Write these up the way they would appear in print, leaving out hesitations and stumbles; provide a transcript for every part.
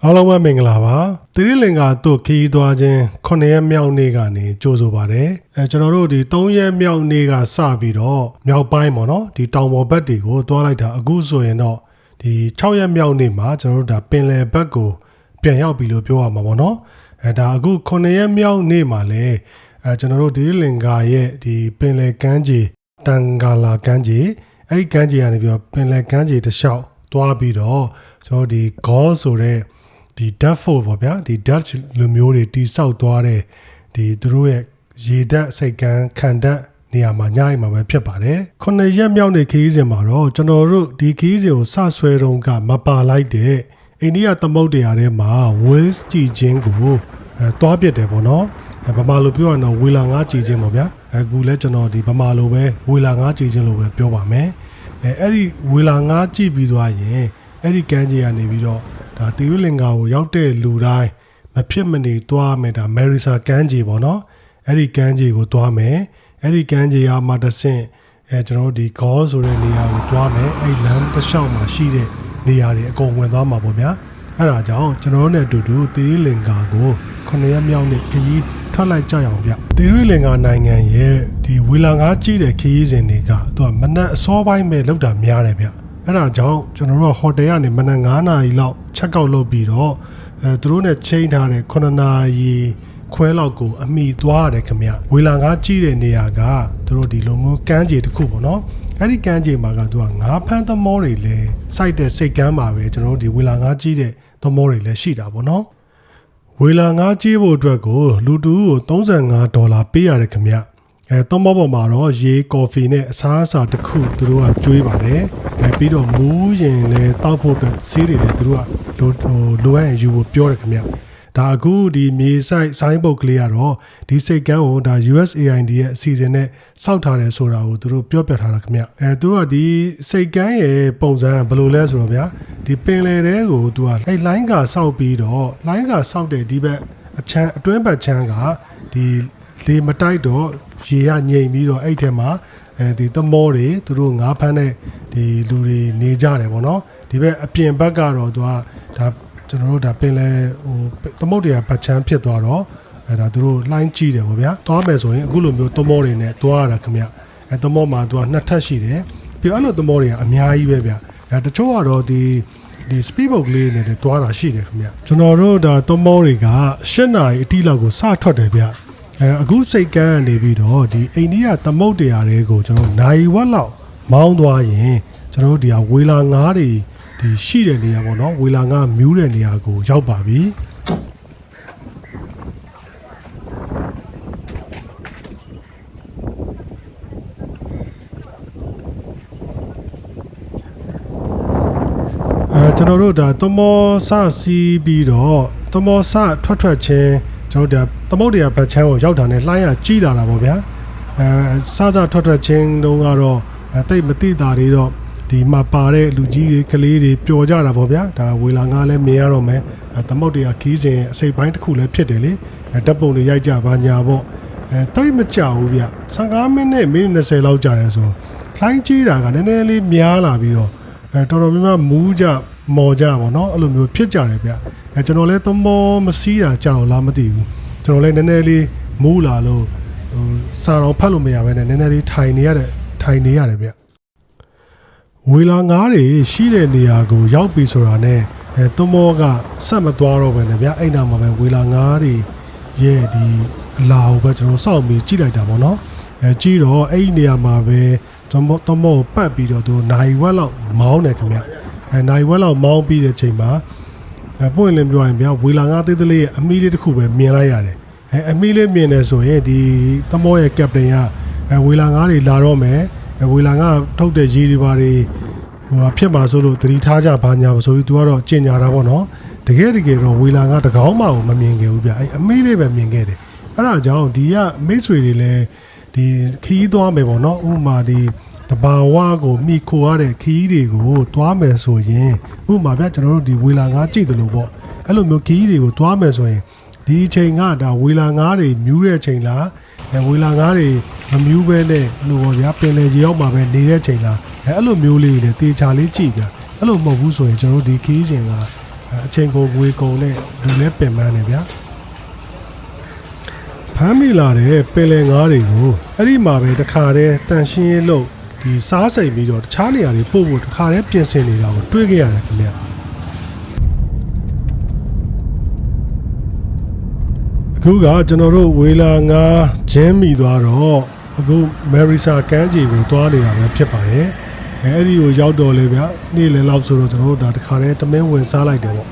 အားလုံးပဲမင်္ဂလာပါသီရိလင်္ကာတို့ခီးသွားခြင်း9ရက်မြောက်နေ့ကနေကြိုဆိုပါတယ်ကျွန်တော်တို့ဒီ3ရက်မြောက်နေ့ကစပြီးတော့မြောက်ပိုင်းပေါ့နော်ဒီတောင်ပေါ်ဘက်တွေကိုတွားလိုက်တာအခုဆိုရင်တော့ဒီ6ရက်မြောက်နေ့မှာကျွန်တော်တို့ဒါပင်လယ်ဘက်ကိုပြန်ရောက်ပြီလို့ပြောရမှာပေါ့နော်ဒါအခု9ရက်မြောက်နေ့မှာလဲကျွန်တော်တို့သီရိလင်္ကာရဲ့ဒီပင်လယ်ကမ်းခြေတန်ဂါလာကမ်းခြေအဲ့ဒီကမ်းခြေကနေပြီးတော့ပင်လယ်ကမ်းခြေတစ်လျှောက်တွားပြီးတော့ကျွန်တော်ဒီ Gaul ဆိုတဲ့ဒီ Dutch Fort ပေါ့ဗျာဒီ Dutch လူမျိုးတွေတိဆောက်သွားတဲ့ဒီသူတို့ရဲ့ရေတပ်စိတ်ကမ်းခံတပ်နေရာမှာညအိမ်မှာပဲဖြစ်ပါတယ်9ရက်မြောက်နေ့ခရီးစဉ်မှာတော့ကျွန်တော်တို့ဒီခရီးစဉ်ကိုစဆွဲတုန်းကမပါလိုက်တဲ့အိန္ဒိယသမုဒ္ဒရာထဲမှာ whales ကြည့်ခြင်းကိုတွားပြစ်တယ်ပေါ့နော်ဗမာလိုပြောရတော့ဝေလာငါးကြည့်ခြင်းပေါ့ဗျာအခုလဲကျွန်တော်ဒီဗမာလိုပဲဝေလာငါးကြည့်ခြင်းလို့ပဲပြောပါမယ်အဲ့ဒီဝေလာငါးကြည့်ပြီးသွားရင်အဲ့ဒီကမ်းခြေကနေပြီးတော့ဒါသီရိလင်္ကာကိုရောက်တဲ့လူတိုင်းမဖြစ်မနေတွားမယ်ဒါမယ်ရီဆာကမ်းခြေပေါ့နော်အဲ့ဒီကမ်းခြေကိုတွားမယ်အဲ့ဒီကမ်းခြေကမှတဆင့်ကျွန်တော်တို့ဒီ Gaul ဆိုတဲ့နေရာကိုတွားမယ်အဲ့လမ်းတစ်လျှောက်မှာရှိတဲ့နေရာတွေအကုန်ဝင်သွားမှာပေါ့ဗျာအဲ့ဒါကြောင့်ကျွန်တော်တို့နဲ့အတူတူသီရိလင်္ကာကို9ရက်မြောက်နေ့ခရီးထွက်လိုက်ကြရအောင်ဗျသီရိလင်္ကာနိုင်ငံရဲ့ဒီဝေလာငါးကြည့်တဲ့ခရီးစဉ်တွေကသူကမနက်အစောပိုင်းပဲလောက်တာများတယ်ဗျအဲ့ဒါကြောင့်ကျွန်တော်တို့ကဟိုတယ်ကနေမနက်9နာရီလောက်ချက်ကောက်လုပ်ပြီးတော့သူတို့နဲ့ချိန်ထားတဲ့9နာရီခွဲလောက်ကိုအမိသွားရတယ်ခင်ဗျဝေလာငါးကြည့်တဲ့နေရာကသူတို့ဒီလိုမျိုးကမ်းခြေတစ်ခုပေါ့နော်အဲ့ဒီကမ်းခြေမှာကသူကငါးဖမ်းသမောတွေလဲစိုက်တဲ့စိတ်ကမ်းမှာပဲကျွန်တော်တို့ဒီဝေလာငါးကြည့်တဲ့သမောတွေလဲရှိတာပေါ့နော်ဝေလာငါးကြည့်ဖို့အတွက်ကိုလူတူကို$35ပေးရတယ်ခင်ဗျသုံးဘောပေါ်မှာတော့ရေကော်ဖီနဲ့အစားအစာတစ်ခုသူတို့ကကျွေးပါတယ်ပြီးတော့မူးရင်လည်းတောက်ဖို့အတွက်ဆေးတွေလည်းသူတို့ကလိုအပ်ရင်ယူဖို့ပြောတယ်ခင်ဗျဒါအခုဒီမြေဆိုင်ဆိုင်းဘုတ်ကလေးကတော့ဒီစိတ်ကမ်းကိုဒါ USAID ရဲ့အစီအစဉ်နဲ့စောက်ထားတယ်ဆိုတာကိုသူတို့ပြောပြထားတာခင်ဗျသူတို့ကဒီစိတ်ကမ်းရဲ့ပုံစံဘယ်လိုလဲဆိုတော့ဗျာဒီပင်လယ်ထဲကိုသူကလိုင်းကစောက်ပြီးတော့လိုင်းကစောက်တဲ့ဒီဘက်အချမ်းအတွင်းဘက်ချမ်းကဒီလေမတိုက်တော့ရေကငြိမ်ပြီးတော့အဲ့ထဲမှာဒီသမောတွေသူတို့ငါးဖမ်းတဲ့ဒီလူတွေနေကြတယ်ပေါ့နော်ဒီဘက်အပြင်ဘက်ကတော့သူကဒါကျွန်တော်တို့ဒါပင်လဲသမုဒ္ဒရာပတ်ချမ်းဖြစ်သွားတော့ဒါသူတို့လှိုင်းကြည့်တယ်ပေါ့ဗျာသွားမယ်ဆိုရင်အခုလိုမျိုးသမောတွေနဲ့သွားရတာခင်ဗျသမောမှာသူက2ထပ်ရှိတယ်ပြီးအဲ့လိုသမောတွေကအများကြီးပဲဗျတချို့ကတော့ဒီ speed boat လေးနဲ့သွားတာရှိတယ်ခင်ဗျကျွန်တော်တို့ဒါသမောတွေက7နာရီအတိလောက်ကိုစထွက်တယ်ဗျအခုစိတ်ကမ်းနေပြီးတော့ဒီအိန္ဒိယသမုဒ္ဒရာတွေကိုကျွန်တော်နိုင်ဝက်လောက်မောင်းသွားရင်ကျွန်တော်တို့ဒီဝေလာငါးတွေဒီရှိတဲ့နေရာပေါ့နော်ဝေလာငါးမြူးတဲ့နေရာကိုရောက်ပါပြီကျွန်တော်တို့ဒါသမောစစီးပြီးတော့သမောစထွက်ချင်းကျွန်တော်တို့သမုဒ္ဒရာဘက်ချမ်းကိုရောက်တာနဲ့လှိုင်းရကြီးလာတာပေါ့ဗျာစားထွက်ချင်းတုန်းကတော့တိတ်မတိတာတွေတော့ဒီမှာပါတဲ့လူကြီးတွေကလေးတွေပျော်ကြတာပေါ့ဗျာဒါဝေလာငါလည်းမြင်ရတော့မယ်သမုဒ္ဒရာခီးစဉ်အစိပ်ပိုင်းတစ်ခုလည်းဖြစ်တယ်လေဓာတ်ပုံတွေရိုက်ကြပါညာပေါ့တိတ်မကြောက်ဘူးဗျ15မိနစ်20လောက်ကြာတယ်ဆိုလှိုင်းကြီးတာကနည်းနည်းလေးများလာပြီးတော့တော်တော်များများမူးကြမော်ကြပေါ့နော်အဲ့လိုမျိုးဖြစ်ကြတယ်ဗျကျွန်တော်လည်းသမောမစီးတာကြောက်လားမသိဘူးကျွန်တော်လည်းနည်းနည်းလေးမူးလာလို့စာတော်ဖတ်လို့မရဘဲနဲ့နည်းနည်းလေးထိုင်နေရတယ်ဗျဝေလာငါးတွေရှိတဲ့နေရာကိုရောက်ပြီဆိုတာနဲ့သမောကဆက်မသွားတော့ပဲနဲ့ဗျအဲ့နာမှာပဲဝေလာငါးတွေရဲ့ဒီအလာကိုပဲကျွန်တော်စောင့်ပြီးကြည့်လိုက်တာပေါ့နော်ကြည့်တော့အဲ့ဒီနေရာမှာပဲသမောကိုပတ်ပြီးတော့သူနိုင်ဝက်လောက်မောင်းတယ်ခင်ဗျနိုင်ဝက်လောက်မောင်းပြီးတဲ့ချိန်မှာပွင့်လင်းပြောရင်ဗျဝေလာငါးသေးသေးလေးရဲ့အမီးလေးတစ်ခုပဲမြင်လိုက်ရတယ်အမီးလေးမြင်တယ်ဆိုရင်ဒီသမောရဲ့ကပတိန်ကဝေလာငါးတွေလာတော့မယ်ဝေလာငါးထုတ်တဲ့ရေတွေပါတွေဖြစ်မှာဆိုလို့သတိထားကြဘာညာဆိုပြီးသူကတော့ကြင်ညာတာပေါ့နော်တကယ်တော့ဝေလာငါးတကောင်းမှကိုမမြင်ခဲ့ဘူးဗျအမီးလေးပဲမြင်ခဲ့တယ်အဲ့ဒါကြောင့်ဒီကမိတ်ဆွေတွေလည်းဒီခီးသွားမယ်ပေါ့နော်ဥပမာဒီတဘာဝကိုမိခိုရတဲ့ခီးတွေကိုသွားမယ်ဆိုရင်ဥပမာဗျကျွန်တော်တို့ဒီဝေလာငါးကြည့်တယ်လို့ပေါ့အဲ့လိုမျိုးခီးတွေကိုသွားမယ်ဆိုရင်ဒီအချိန်ကဒါဝေလာငါးတွေမြူးတဲ့ချိန်လားဝေလာငါးတွေမမြူးပဲနဲ့လို့ပေါ့ဗျာပင်လယ်ကြီးရောက်မှာပဲနေတဲ့ချိန်လားအဲ့လိုမျိုးလေးတွေတေချာလေးကြည့်ဗျအဲ့လိုမဟုတ်ဘူးဆိုရင်ကျွန်တော်တို့ဒီခီးစဉ်က အချိန်ကိုငွေကုန်နဲ့လူလဲပင်ပန်းနေဗျာဖမ်းမိလာတဲ့ပင်လယ်ငါးတွေကိုအဲ့ဒီမှာပဲတခါတည်းတန်ရှင်းရေးလုပ်ဒီစားစိမ်ပြီးတော့တခြားနေရာတွေပို့ဖို့တခါတည်းပြင်ဆင်နေတာကိုတွေ့ခဲ့ရတယ်ခင်ဗျအခုကကျွန်တော်တို့ဝေလာငါဂျင်းမိသွားတော့အခုမယ်ရီဆာကမ်းခြေကိုတွားနေတာပဲဖြစ်ပါတယ်အဲ့ဒီကိုရောက်တော့လေဗျာနေ့လယ်လောက်ဆိုတော့ကျွန်တော်တို့ဒါတခါတည်းတမင်းဝင်စားလိုက်တယ်ပေါ့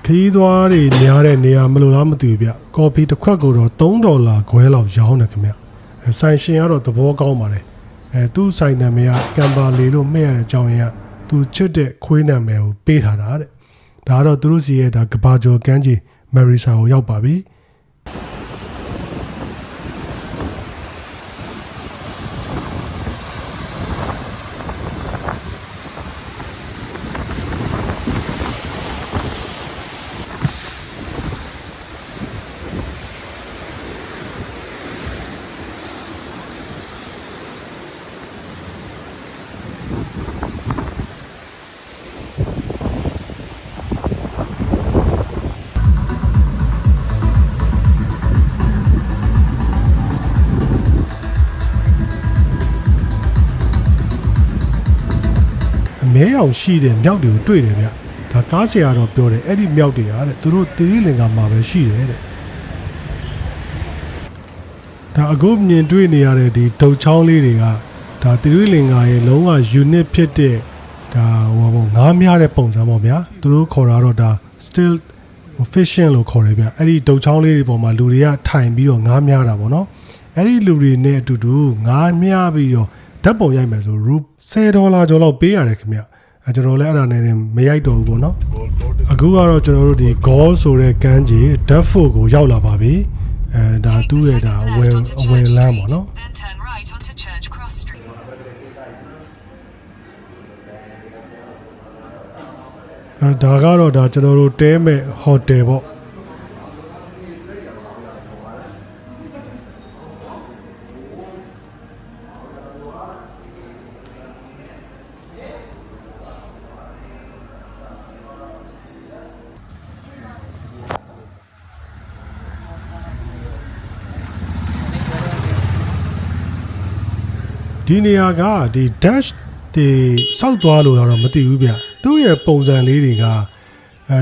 ခီးသွားတွေများတဲ့နေရာမလို့လားမသိဘူးဗျကော်ဖီတစ်ခွက်ကိုတော့$3ခွဲလောက်ရောင်းတယ်ခင်ဗျဆိုင်ရှင်ကတော့သဘောကောင်းပါတယ်သူ့ဆိုင်နာမည်ကကမ်ဘာလီလို့မှဲ့ရတဲ့အကြောင်းရင်းကသူချစ်တဲ့ခွေးနာမည်ကိုပေးထားတာတဲ့ဒါကတော့သူတို့စီရဲ့ဒါကဘာကျော်ကမ်းခြေမယ်ရီဆာကိုရောက်ပါပြီမဲအောင်ရှိတဲ့မြောက်တွေကိုတွေ့တယ်ဗျဒါကားဆရာတော့ပြောတယ်အဲ့ဒီမြောက်တွေကတဲ့သူတို့သီရိလင်္ကာမှာပဲရှိတယ်တဲ့ဒါအခုမြင်တွေ့နေရတဲ့ဒီဒုတ်ချောင်းလေးတွေကဒါသီရိလင်္ကာရဲ့လုံးဝ unit ဖြစ်တဲ့ဒါဟိုပေါ့ငါးများတဲ့ပုံစံပေါ့ဗျာသူတို့ခေါ်တာတော့ဒါ still fishing လို့ခေါ်တယ်ဗျအဲ့ဒီဒုတ်ချောင်းလေးတွေပေါ်မှာလူတွေကထိုင်ပြီးတော့ငါးများတာပေါ့နော်အဲ့ဒီလူတွေနဲ့အတူတူငါးများပြီးတော့ဓာတ်ပုံရိုက်မယ်ဆို$10ကျော်လောက်ပေးရတယ်ခင်ဗျကျွန်တော်လည်းအဲ့ဒါနဲ့မရိုက်တော့ဘူးပေါ့နော်အခုကတော့ကျွန်တော်တို့ဒီ Gol ဆိုတဲ့ကမ်းခြေ Duffour ကိုရောက်လာပါပြီဒါသူ့ရဲ့ဒါအဝင်လမ်းပေါ့နော်ဒါကတော့ဒါကျွန်တော်တို့တဲမဲ့ဟိုတယ်ပေါ့ဒီနေရာကဒီ dash တွေစောက်သွားလို့တော့မသိဘူးဗျသူ့ရဲ့ပုံစံလေးတွေက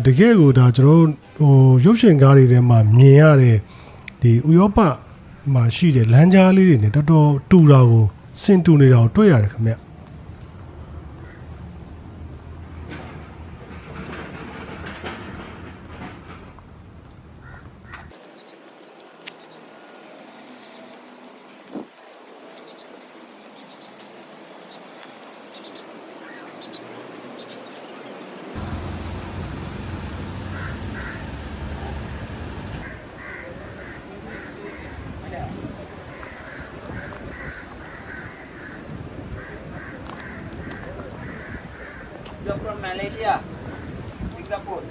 တကယ်ကိုဒါကျွန်တော်ဟိုရုပ်ရှင်ကားတွေထဲမှာမြင်ရတဲ့ဒီဥရောပမှာရှိတဲ့လမ်းကြားလေးတွေနဲ့တော်တော်တူတာကိုစင်တူနေတာကိုတွေ့ရတယ်ခင်ဗျYou're from Malaysia, Singapore.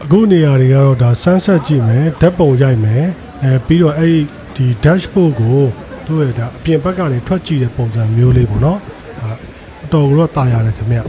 အခုနေရာတွေကတော့ဒါ sunset ကြည့်မယ်ဓာတ်ပုံရိုက်မယ်ပြီးတော့အဲ့ဒီ dashboard ကိုသူ့ရဲ့ဒါအပြင်ဘက်ကနေထွက်ကြည့်တဲ့ပုံစံမျိုးလေးပေါ့နော်အတော်ကတော့တာရတယ်ခင်ဗျ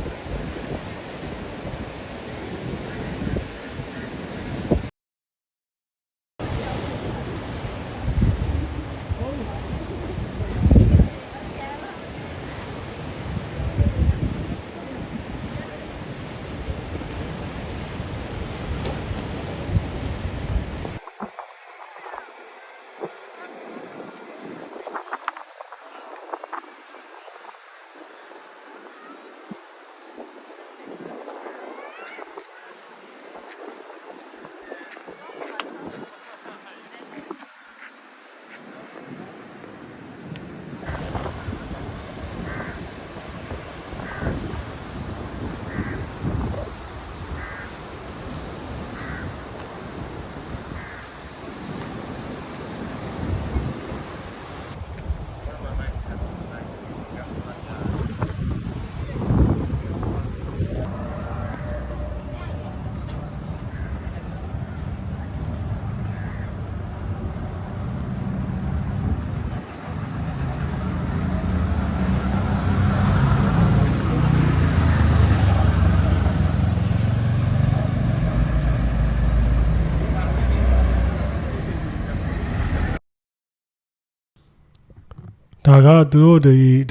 ဒါကသူတို့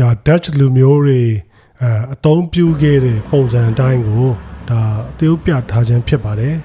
ဒါ Dutch လူမျိုးတွေအသုံးပြုခဲ့တဲ့ပုံစံအတိုင်းကိုဒါသရုပ်ပြထားခြင်းဖြစ်ပါတယ်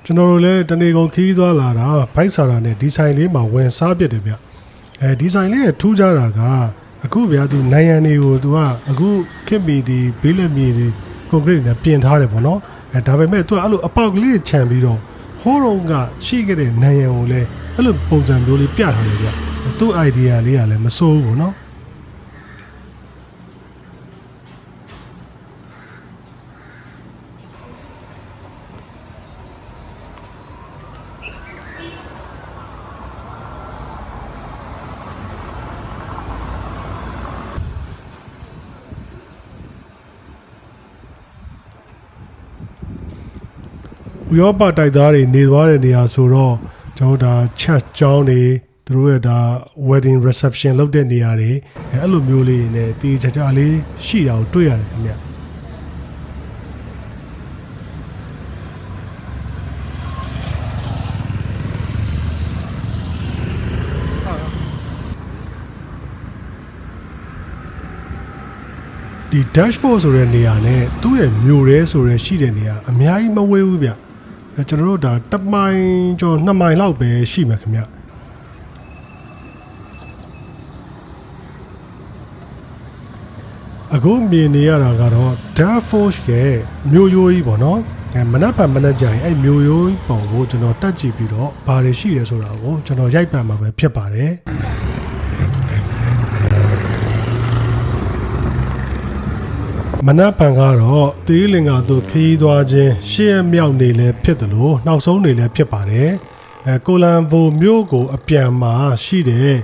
ကျွန်တော်တို့လည်းတနေကုန်ခီးသွားလာတာဘိုက်ဆာရာနဲ့ဒီဆိုင်လေးမှာဝင်စားပြစ်တယ်ဗျဒီဆိုင်လေးရဲ့ထူးခြားတာကအခုဗျာသူနိုင်ရန်တွေကိုသူကအခုခစ်မီဒီဘေးလက်မီတွေကွန်ကရစ်နဲ့ပြင်ထားတယ်ပေါ့နော်ဒါပေမဲ့သူကအဲ့လိုအပေါက်ကလေးခြံပြီးတော့ဟိုးတုံးကရှိခဲ့တဲ့နိုင်ရန်ကိုလည်းအဲ့လိုပုံစံမျိုးလေးပြထားတယ်ဗျသူ့ idea လေးကလည်းမစိုးဘူးပေါ့နော်ဥရောပတိုက်သားတွေနေသွားတဲ့နေရာဆိုတော့ကျွန်တော်ဒါ church ကျောင်းတွေသူတို့ရဲ့ဒါ wedding reception လုပ်တဲ့နေရာတွေအဲ့လိုမျိုးလေးနဲ့တီးချာချာလေးရှိတာကိုတွေ့ရတယ်ခင်ဗျဒီ dashboard ဆိုတဲ့နေရာနဲ့သူ့ရဲ့မြို့ရဲဆိုတဲ့ရှိတဲ့နေရာအများကြီးမဝေးဘူးဗျကျွန်တော်တို့ဒါ1မိုင်ကျော်2မိုင်လောက်ပဲရှိမှာခင်ဗျအခုမြင်နေရတာကတော့ Darfur ရဲ့မြို့ရိုးကြီးပေါ့နော်မနက်ဖြန်မနက်ကျရင်အဲ့မြို့ရိုးပုံကိုကျွန်တော်တက်ကြည့်ပြီးတော့ဘာတွေရှိတယ်ဆိုတာကိုကျွန်တော်ရိုက်ပံမှာပဲဖြစ်ပါတယ်မနက်ဖြန်ကတော့သီရိလင်္ကာသို့ခရီးသွားခြင်းရှေ့ရမြောက်နေလဲဖြစ်တယ်လို့နောက်ဆုံးနေလဲဖြစ်ပါတယ်ကိုလံဘိုမြို့ကိုအပြန်မှာရှိတယ်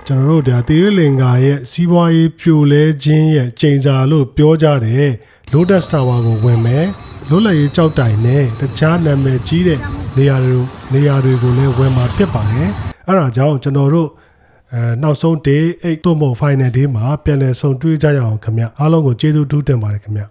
ကျွန်တော်တို့ဒါသီရိလင်္ကာရဲ့စီးပွားရေးပြိုလဲခြင်းရဲ့ချိန်စာလို့ပြောကြတယ် Lotus Tower ကိုဝင်မယ်လွတ်လပ်ရေးကြောက်တိုင်နဲ့တခြားနာမည်ကြီးတဲ့နေရာတွေကိုလည်းဝင်မှာဖြစ်ပါတယ်အဲ့ဒါကြောင့်ကျွန်တော်တို့နောက်ဆုံး day 8သို့မဟုတ် final day မှာပြန်လည်ဆုံတွေ့ကြရအောင်ခင်ဗျအားလုံးကိုကျေးဇူးထူးတင်ပါတယ်ခင်ဗျ